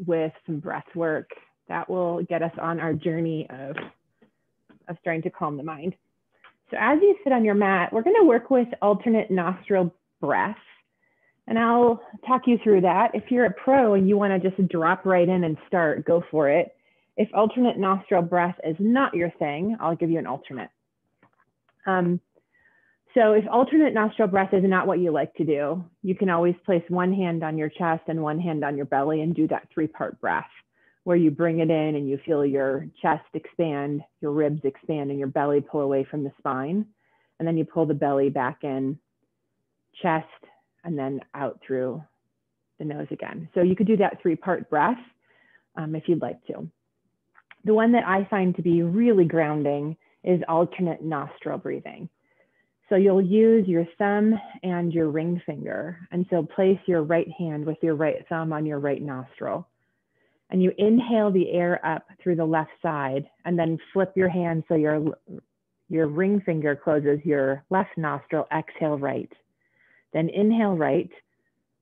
with some breath work that will get us on our journey of starting to calm the mind. So as you sit on your mat, we're going to work with alternate nostril breath. And I'll talk you through that. If you're a pro and you want to just drop right in and start, go for it. If alternate nostril breath is not your thing, I'll give you an alternate. So if alternate nostril breath is not what you like to do, you can always place one hand on your chest and one hand on your belly and do that 3-part breath where you bring it in and you feel your chest expand, your ribs expand, and your belly pull away from the spine. And then you pull the belly back in, chest, and then out through the nose again. So you could do that 3-part breath if you'd like to. The one that I find to be really grounding is alternate nostril breathing. So you'll use your thumb and your ring finger. And so place your right hand with your right thumb on your right nostril. And you inhale the air up through the left side and then flip your hand so your ring finger closes your left nostril, exhale right. Then inhale right,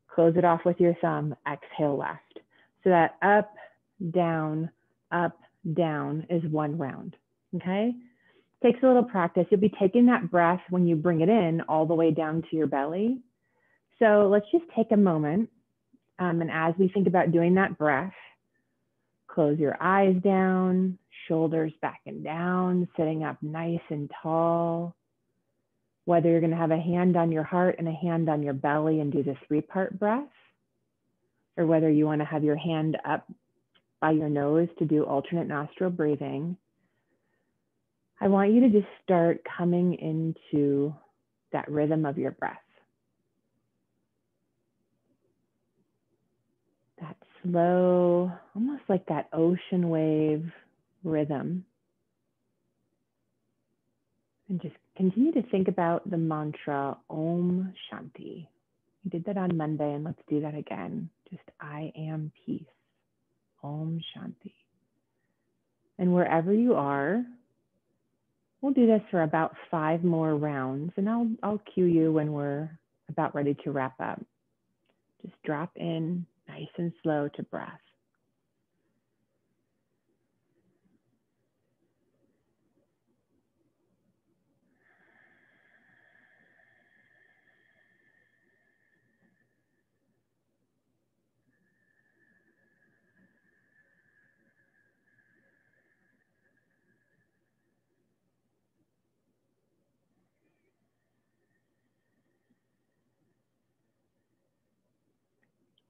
close it off with your thumb, exhale left. So that up, down is one round, okay? Takes a little practice. You'll be taking that breath when you bring it in all the way down to your belly. So let's just take a moment. And as we think about doing that breath, close your eyes down, shoulders back and down, sitting up nice and tall. Whether you're going to have a hand on your heart and a hand on your belly and do the 3-part breath, or whether you want to have your hand up by your nose to do alternate nostril breathing, I want you to just start coming into that rhythm of your breath. That slow, almost like that ocean wave rhythm. And just continue to think about the mantra Om Shanti. We did that on Monday, and let's do that again. Just I am peace. Om Shanti. And wherever you are, we'll do this for about 5 more rounds, and I'll cue you when we're about ready to wrap up. Just drop in nice and slow to breath.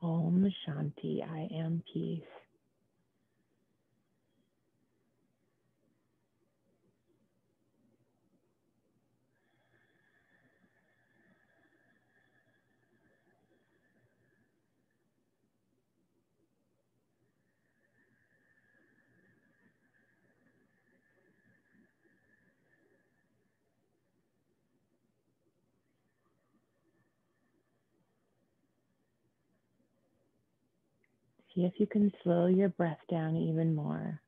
Om Shanti, I am peace. See if you can slow your breath down even more.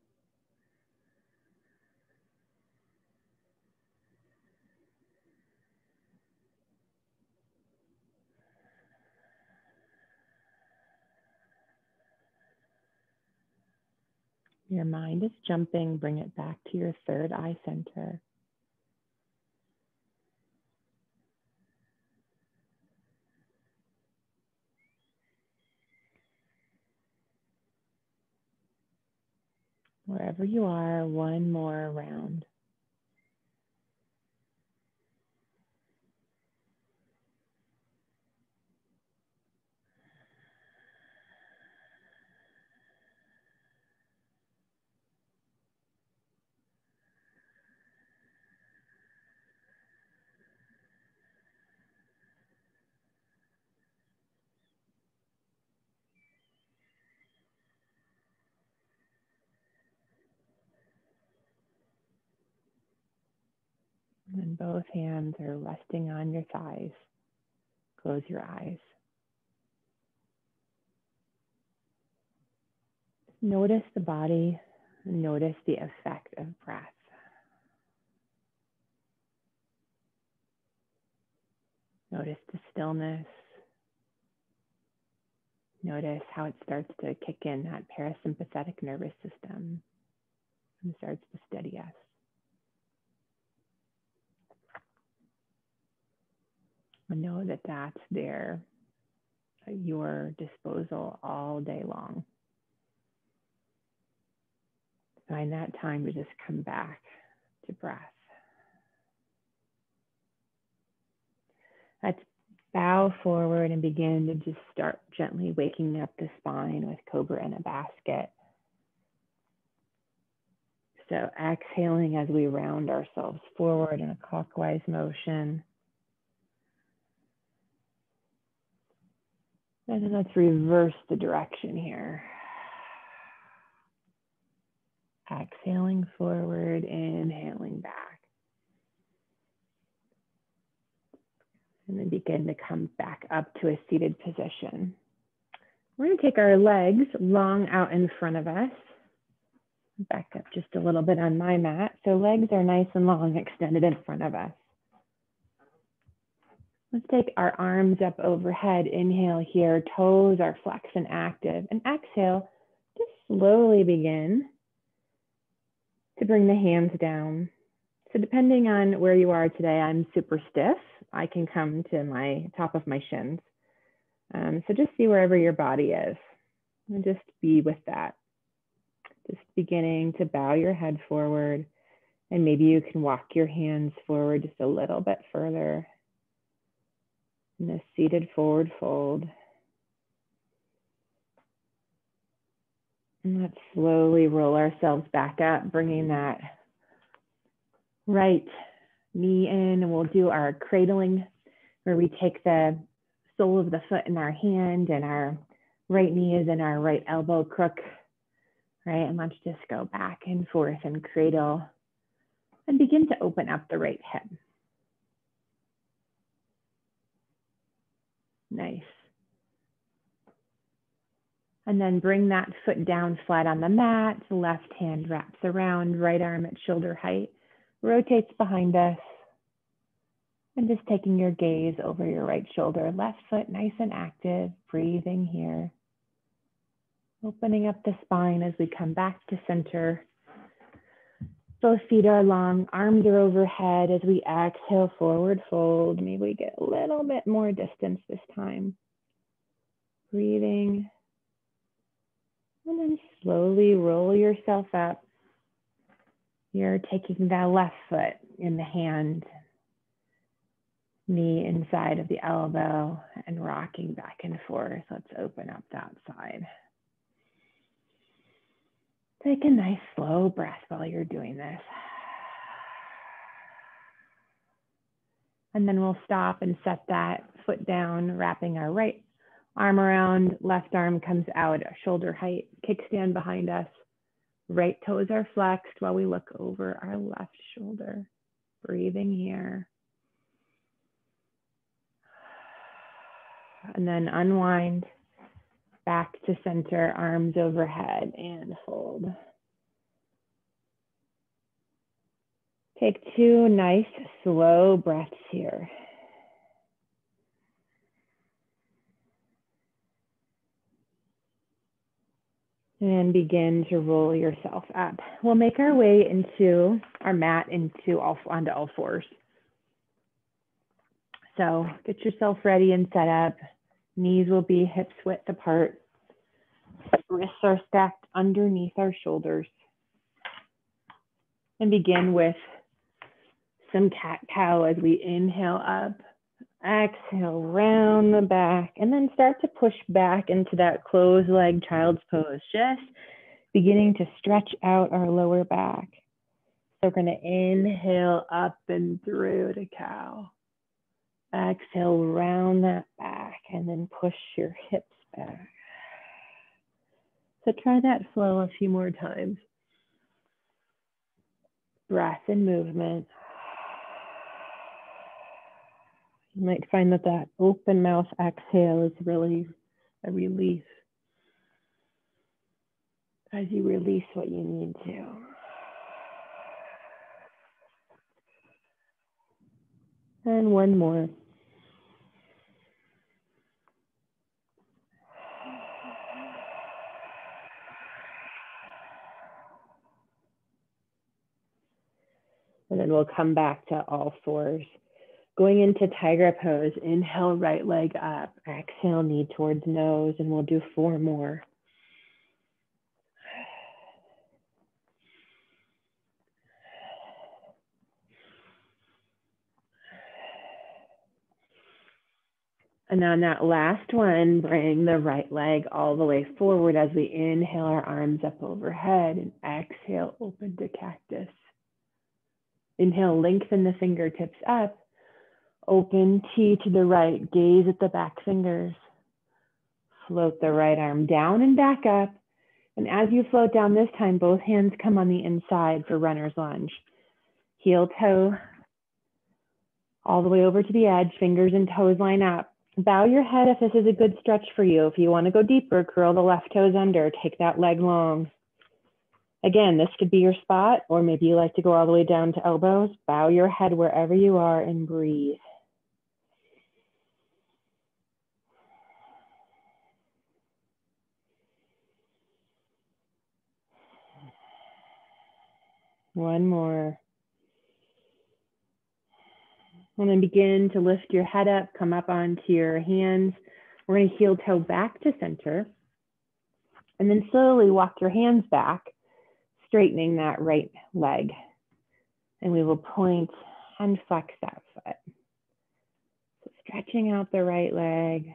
Your mind is jumping, bring it back to your 3rd eye center. Wherever you are, one more round. And both hands are resting on your thighs. Close your eyes. Notice the body, notice the effect of breath. Notice the stillness. Notice how it starts to kick in that parasympathetic nervous system and starts to steady us. And know that that's there at your disposal all day long. Find that time to just come back to breath. Let's bow forward and begin to just start gently waking up the spine with Cobra in a Basket. So exhaling as we round ourselves forward in a clockwise motion. And then let's reverse the direction here. Exhaling forward, inhaling back. And then begin to come back up to a seated position. We're going to take our legs long out in front of us. Back up just a little bit on my mat. So legs are nice and long, extended in front of us. Let's take our arms up overhead. Inhale here, toes are flexed and active. And exhale, just slowly begin to bring the hands down. So depending on where you are today, I'm super stiff. I can come to my top of my shins. So just see wherever your body is and just be with that. Just beginning to bow your head forward, and maybe you can walk your hands forward just a little bit further in a seated forward fold. And let's slowly roll ourselves back up, bringing that right knee in, and we'll do our cradling where we take the sole of the foot in our hand and our right knee is in our right elbow crook, right? And let's just go back and forth and cradle and begin to open up the right hip. Nice. And then bring that foot down flat on the mat. Left hand wraps around, right arm at shoulder height, rotates behind us. And just taking your gaze over your right shoulder, left foot nice and active, breathing here. Opening up the spine as we come back to center. Both feet are long, arms are overhead as we exhale, forward fold. Maybe we get a little bit more distance this time. Breathing. And then slowly roll yourself up. You're taking that left foot in the hand, knee inside of the elbow, and rocking back and forth. Let's open up that side. Take a nice slow breath while you're doing this. And then we'll stop and set that foot down, wrapping our right arm around, left arm comes out at shoulder height, kickstand behind us. Right toes are flexed while we look over our left shoulder. Breathing here. And then unwind back to center, arms overhead, and fold. Take 2 nice slow breaths here. And begin to roll yourself up. We'll make our way into our mat onto all fours. So get yourself ready and set up. Knees will be hips width apart. Wrists are stacked underneath our shoulders. And begin with some cat-cow as we inhale up. Exhale, round the back, and then start to push back into that closed leg child's pose, just beginning to stretch out our lower back. So we're going to inhale up and through to cow. Exhale, round that back, and then push your hips back. So try that flow a few more times. Breath and movement. You might find that that open mouth exhale is really a relief as you release what you need to. And one more. And then we'll come back to all fours. Going into tiger pose, inhale, right leg up, exhale, knee towards nose, and we'll do 4 more. And on that last one, bring the right leg all the way forward as we inhale our arms up overhead and exhale, open to cactus. Inhale, lengthen the fingertips up. Open T to the right, gaze at the back fingers. Float the right arm down and back up. And as you float down this time, both hands come on the inside for runner's lunge. Heel toe all the way over to the edge, fingers and toes line up. Bow your head if this is a good stretch for you. If you want to go deeper, curl the left toes under, take that leg long. Again, this could be your spot, or maybe you like to go all the way down to elbows. Bow your head wherever you are and breathe. One more. And then begin to lift your head up, come up onto your hands. We're going to heel toe back to center. And then slowly walk your hands back, straightening that right leg. And we will point and flex that foot. So stretching out the right leg.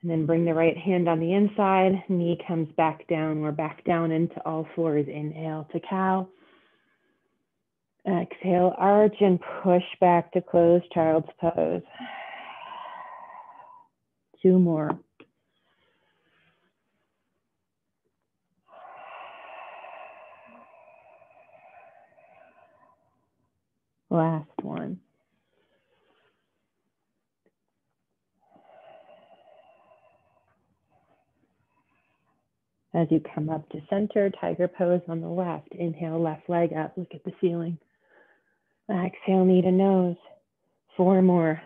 And then bring the right hand on the inside, knee comes back down. We're back down into all fours. Inhale to cow. Exhale, arch and push back to close child's pose. 2 more. Last one. As you come up to center, tiger pose on the left. Inhale, left leg up, look at the ceiling. Exhale, knee to nose. 4 more.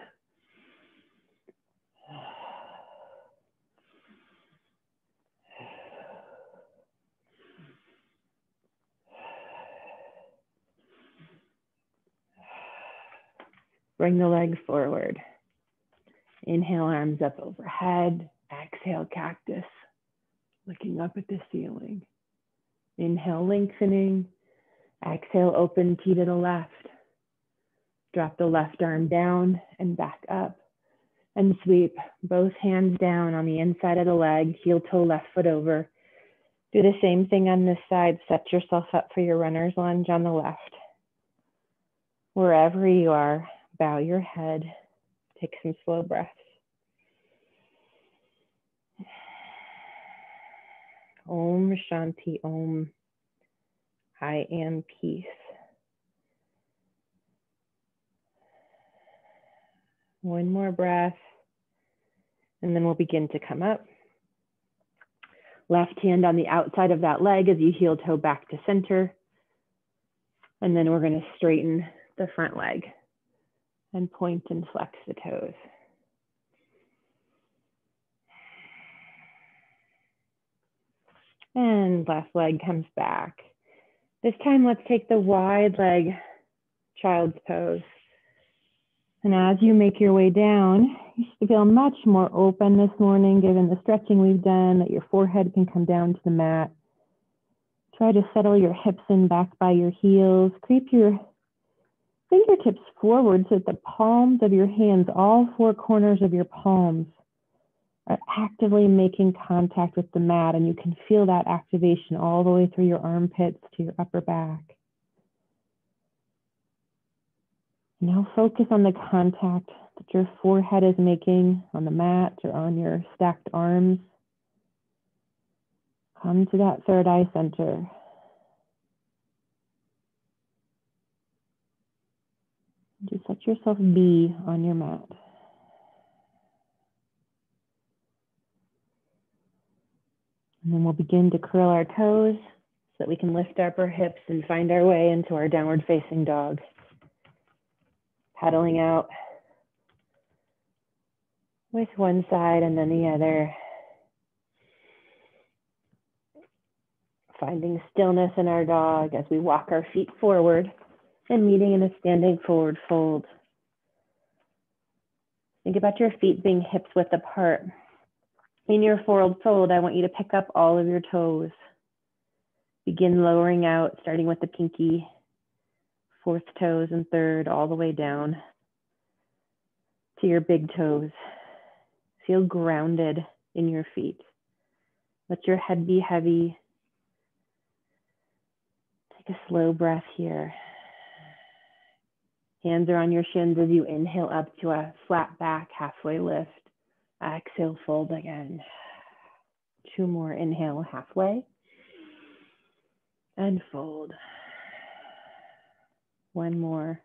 Bring the legs forward. Inhale, arms up overhead. Exhale, cactus, looking up at the ceiling. Inhale, lengthening. Exhale, open T to the left. Drop the left arm down and back up. And sweep both hands down on the inside of the leg, heel toe left foot over. Do the same thing on this side. Set yourself up for your runner's lunge on the left. Wherever you are, bow your head. Take some slow breaths. Om Shanti Om. I am peace. One more breath, and then we'll begin to come up. Left hand on the outside of that leg as you heel toe back to center. And then we're going to straighten the front leg and point and flex the toes. And left leg comes back. This time, let's take the wide leg child's pose. And as you make your way down, you should feel much more open this morning, given the stretching we've done, that your forehead can come down to the mat. Try to settle your hips in back by your heels. Creep your fingertips forward so that the palms of your hands, all 4 corners of your palms, are actively making contact with the mat, and you can feel that activation all the way through your armpits to your upper back. Now focus on the contact that your forehead is making on the mat or on your stacked arms. Come to that third eye center. Just let yourself be on your mat. And then we'll begin to curl our toes so that we can lift up our hips and find our way into our downward facing dog. Paddling out with one side and then the other. Finding stillness in our dog as we walk our feet forward and meeting in a standing forward fold. Think about your feet being hips width apart. In your forward fold, I want you to pick up all of your toes. Begin lowering out, starting with the pinky, fourth toes and third, all the way down to your big toes. Feel grounded in your feet. Let your head be heavy. Take a slow breath here. Hands are on your shins as you inhale up to a flat back, halfway lift. Exhale, fold again. 2 more, inhale halfway. And fold. 1 more.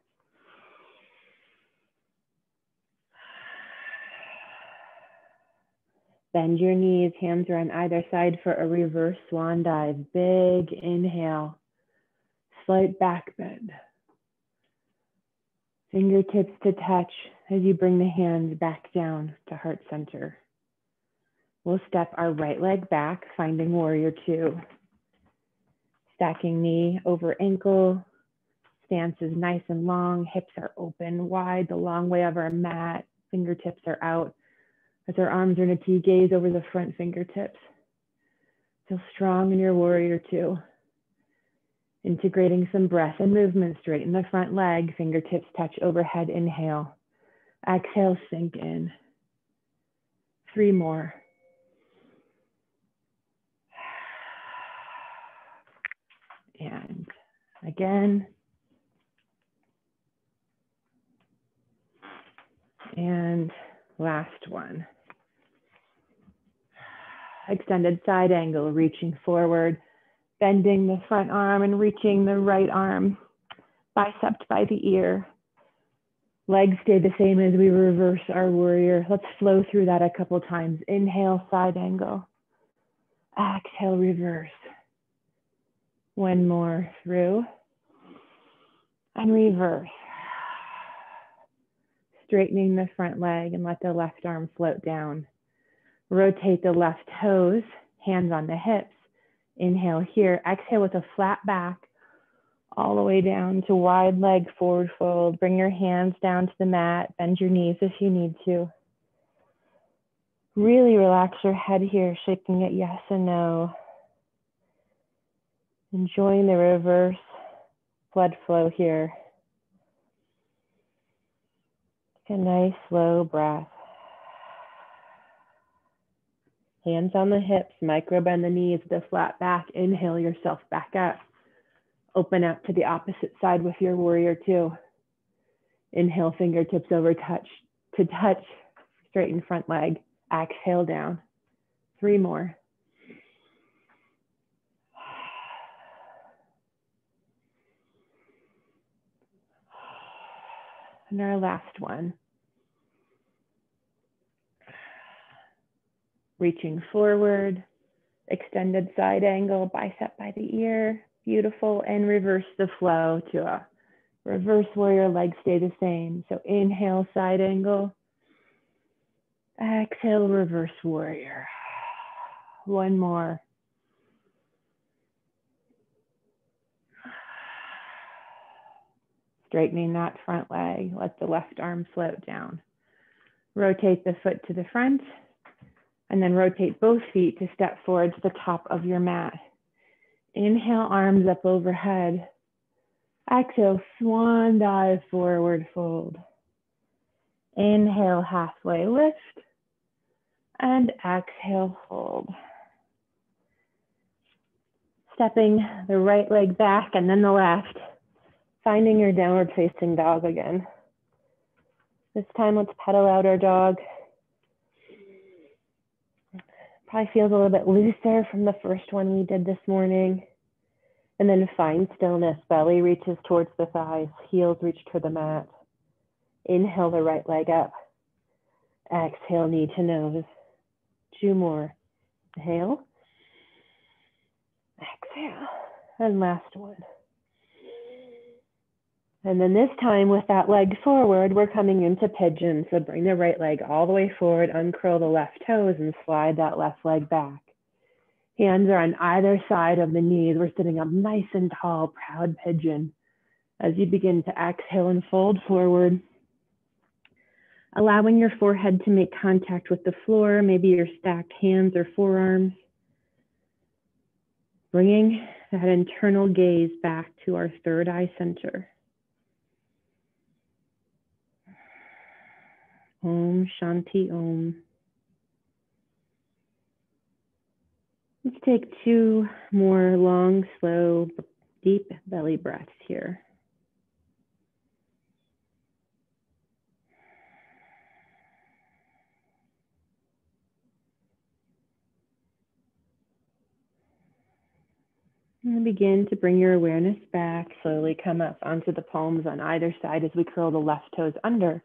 Bend your knees, hands are on either side for a reverse swan dive. Big inhale, slight back bend. Fingertips to touch as you bring the hands back down to heart center. We'll step our right leg back, finding warrior 2. Stacking knee over ankle. Stance is nice and long. Hips are open wide, the long way of our mat. Fingertips are out. As our arms are in a T, gaze over the front fingertips. Feel strong in your warrior 2. Integrating some breath and movement, straighten the front leg, fingertips touch overhead, inhale. Exhale, sink in. 3 more. And again. And last one. Extended side angle, reaching forward, bending the front arm and reaching the right arm, biceps by the ear. Legs stay the same as we reverse our warrior. Let's flow through that a couple times. Inhale, side angle. Exhale, reverse. 1 more, through. And reverse. Straightening the front leg and let the left arm float down. Rotate the left toes, hands on the hips. Inhale here, exhale with a flat back, all the way down to wide leg forward fold. Bring your hands down to the mat, bend your knees if you need to. Really relax your head here, shaking it yes and no. Enjoying the reverse blood flow here. Take a nice slow breath. Hands on the hips, micro bend the knees with a flat back. Inhale yourself back up. Open up to the opposite side with your warrior 2. Inhale, fingertips over touch, straighten front leg. Exhale down. 3 more. And our last one. Reaching forward, extended side angle, bicep by the ear, beautiful, and reverse the flow to a reverse warrior, legs stay the same. So inhale, side angle, exhale, reverse warrior. 1 more. Straightening that front leg, let the left arm float down. Rotate the foot to the front. And then rotate both feet to step forward to the top of your mat. Inhale, arms up overhead. Exhale, swan dive, forward fold. Inhale, halfway lift. And exhale, fold. Stepping the right leg back and then the left. Finding your downward facing dog again. This time, let's pedal out our dog. Probably feels a little bit looser from the first one we did this morning. And then find stillness. Belly reaches towards the thighs. Heels reach to the mat. Inhale the right leg up. Exhale, knee to nose. 2 more. Inhale. Exhale. And last one. And then this time with that leg forward, we're coming into pigeon. So bring the right leg all the way forward, uncurl the left toes and slide that left leg back. Hands are on either side of the knees. We're sitting up nice and tall, proud pigeon. As you begin to exhale and fold forward, allowing your forehead to make contact with the floor, maybe your stacked hands or forearms. Bringing that internal gaze back to our third eye center. Om Shanti Om. Let's take 2 more long, slow, deep belly breaths here. And begin to bring your awareness back. Slowly come up onto the palms on either side as we curl the left toes under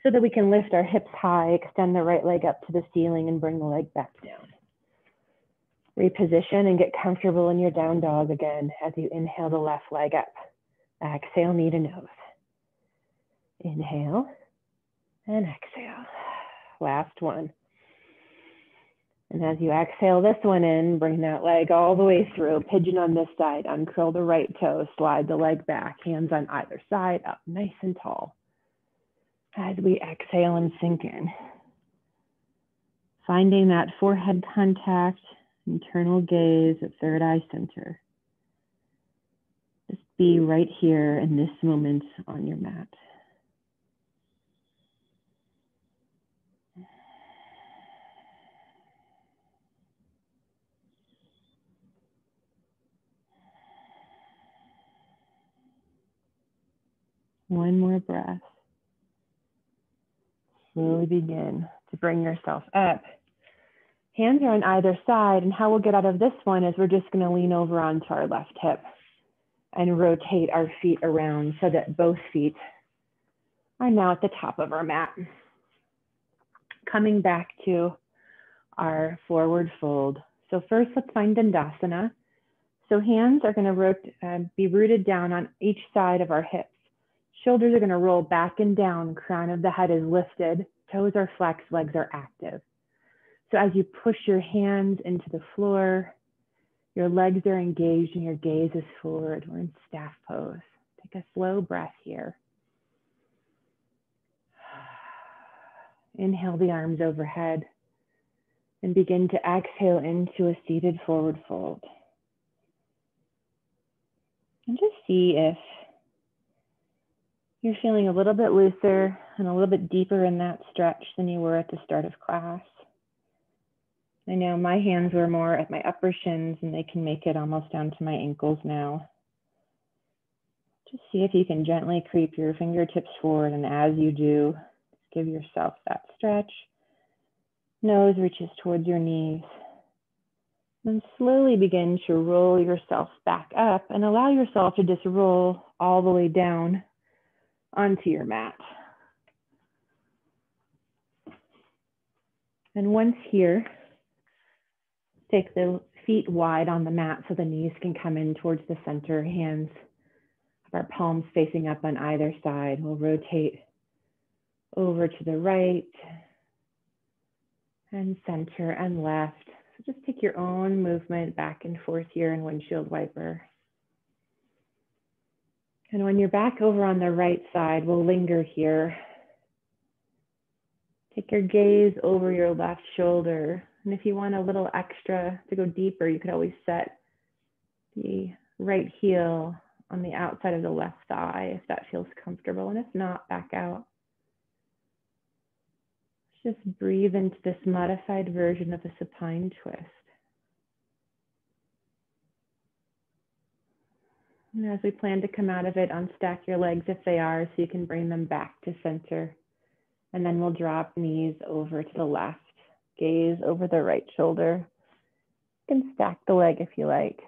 so that we can lift our hips high, extend the right leg up to the ceiling and bring the leg back down. Reposition and get comfortable in your down dog again as you inhale the left leg up. Exhale, knee to nose. Inhale and exhale. Last one. And as you exhale this one in, bring that leg all the way through. Pigeon on this side, uncurl the right toe, slide the leg back, hands on either side, up nice and tall. As we exhale and sink in. Finding that forehead contact, internal gaze at third eye center. Just be right here in this moment on your mat. One more breath. Slowly begin to bring yourself up. Hands are on either side, and how we'll get out of this one is we're just going to lean over onto our left hip and rotate our feet around so that both feet are now at the top of our mat. Coming back to our forward fold. So first, let's find Dandasana. So hands are going to be rooted down on each side of our hips. Shoulders are going to roll back and down. Crown of the head is lifted. Toes are flexed, legs are active. So as you push your hands into the floor, your legs are engaged and your gaze is forward. We're in staff pose. Take a slow breath here. Inhale the arms overhead and begin to exhale into a seated forward fold. And just see if you're feeling a little bit looser and a little bit deeper in that stretch than you were at the start of class. I know my hands were more at my upper shins and they can make it almost down to my ankles now. Just see if you can gently creep your fingertips forward, and as you do, give yourself that stretch. Nose reaches towards your knees. Then slowly begin to roll yourself back up and allow yourself to just roll all the way down onto your mat. And once here, take the feet wide on the mat so the knees can come in towards the center. Hands of our palms facing up on either side. We'll rotate over to the right and center and left. So just take your own movement back and forth here in windshield wiper. And when you're back over on the right side, we'll linger here. Take your gaze over your left shoulder. And if you want a little extra to go deeper, you could always set the right heel on the outside of the left thigh if that feels comfortable. And if not, back out. Just breathe into this modified version of a supine twist. And as we plan to come out of it, unstack your legs if they are, so you can bring them back to center. And then we'll drop knees over to the left, gaze over the right shoulder. You can stack the leg if you like.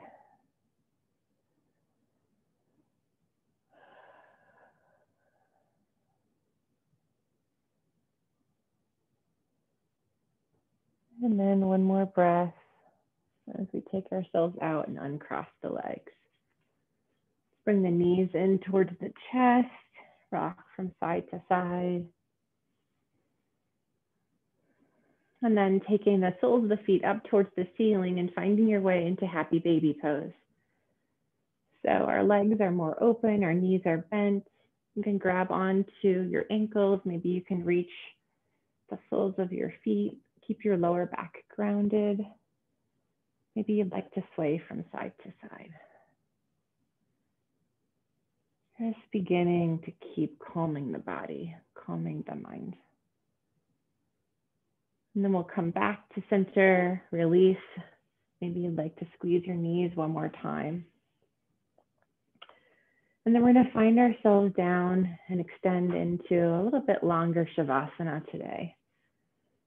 And then one more breath as we take ourselves out and uncross the legs. Bring the knees in towards the chest, rock from side to side. And then taking the soles of the feet up towards the ceiling and finding your way into happy baby pose. So our legs are more open, our knees are bent. You can grab onto your ankles. Maybe you can reach the soles of your feet. Keep your lower back grounded. Maybe you'd like to sway from side to side. Just beginning to keep calming the body, calming the mind. And then we'll come back to center, release. Maybe you'd like to squeeze your knees one more time. And then we're going to find ourselves down and extend into a little bit longer Shavasana today.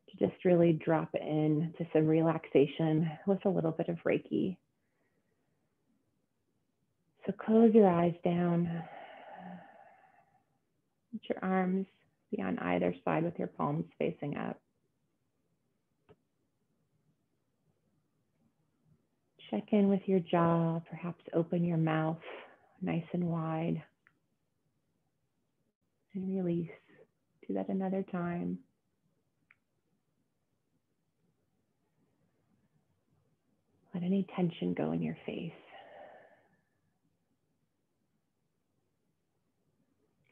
To just really drop in to some relaxation with a little bit of Reiki. So close your eyes down. Let your arms be on either side with your palms facing up. Check in with your jaw, perhaps open your mouth nice and wide. And release. Do that another time. Let any tension go in your face.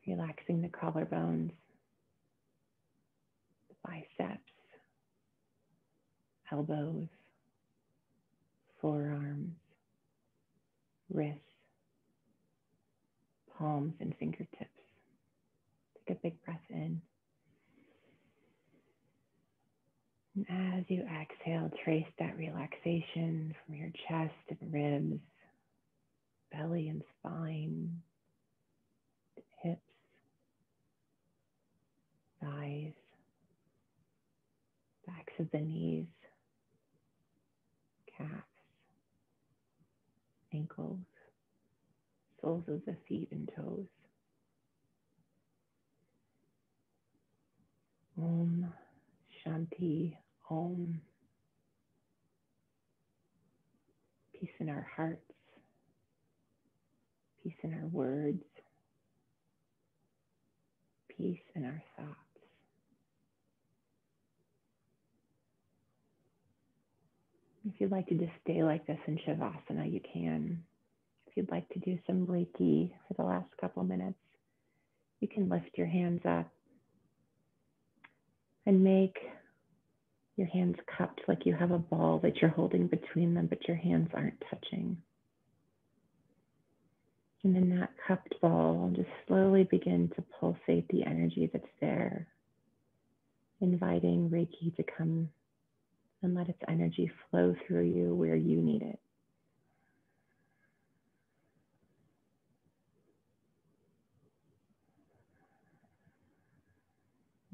Relaxing the collarbones, the biceps, elbows, forearms, wrists, palms, and fingertips. Take a big breath in. And as you exhale, trace that relaxation from your chest and ribs, belly and spine, hips, thighs, backs of the knees, calves, ankles, soles of the feet and toes. Om Shanti Om. Peace in our hearts, peace in our words, peace in our thoughts. If you'd like to just stay like this in Shavasana, you can. If you'd like to do some Reiki for the last couple minutes, you can lift your hands up and make your hands cupped like you have a ball that you're holding between them, but your hands aren't touching. And in that cupped ball, just slowly begin to pulsate the energy that's there, inviting Reiki to come and let its energy flow through you where you need it.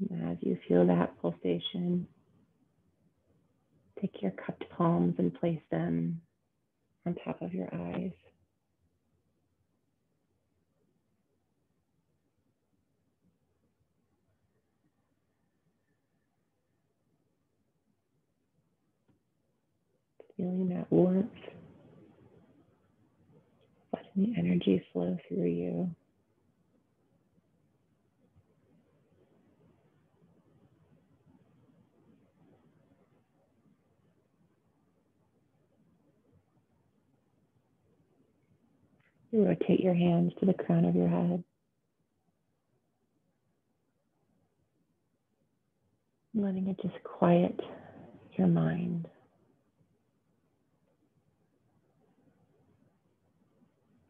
And as you feel that pulsation, take your cupped palms and place them on top of your eyes. Feeling that warmth, letting the energy flow through you. You rotate your hands to the crown of your head. Letting it just quiet your mind.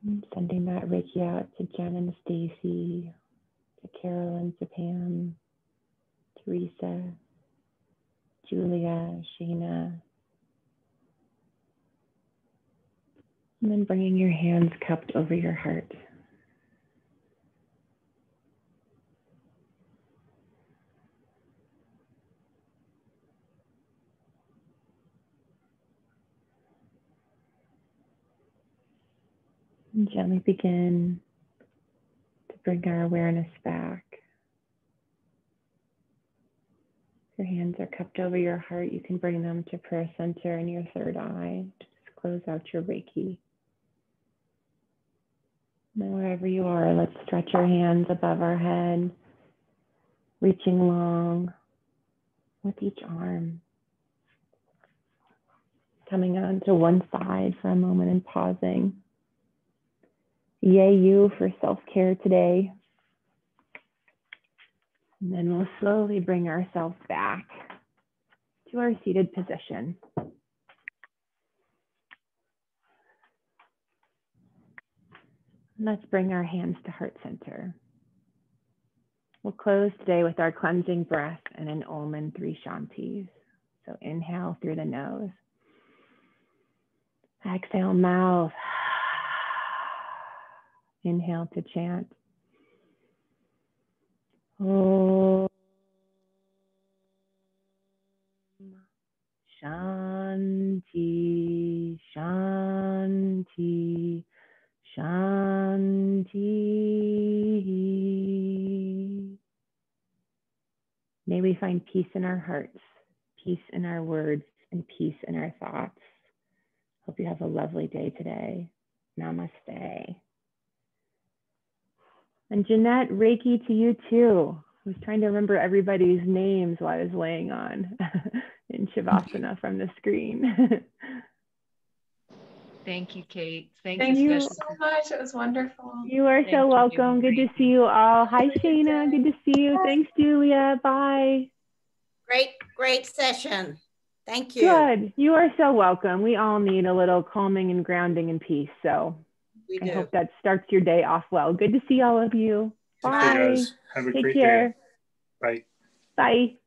And sending that Reiki out to Jen and Stacy, to Carolyn, to Pam, Teresa, Julia, Shayna. And then bringing your hands cupped over your heart. And gently begin to bring our awareness back. Your hands are cupped over your heart. You can bring them to prayer center in your third eye. Just close out your Reiki. Now wherever you are, let's stretch our hands above our head, reaching long with each arm. Coming on to one side for a moment and pausing. Yay you for self-care today. And then we'll slowly bring ourselves back to our seated position. And let's bring our hands to heart center. We'll close today with our cleansing breath and an Om and 3 Shantis. So inhale through the nose. Exhale, mouth. Inhale to chant. Om Shanti, Shanti, Shanti. May we find peace in our hearts, peace in our words, and peace in our thoughts. Hope you have a lovely day today. Namaste. And Jeanette, Reiki to you too. I was trying to remember everybody's names while I was laying on in Shavasana from the screen. Thank you, Kate. Thank you so much. It was wonderful. You are so welcome. Good to see you all. Hi, Shayna. Good to see you. Thanks, Julia. Bye. Great session. Thank you. Good. You are so welcome. We all need a little calming and grounding and peace. So I hope that starts your day off well. Good to see all of you. Bye. Hey guys. Have a great care. day. Bye. Bye.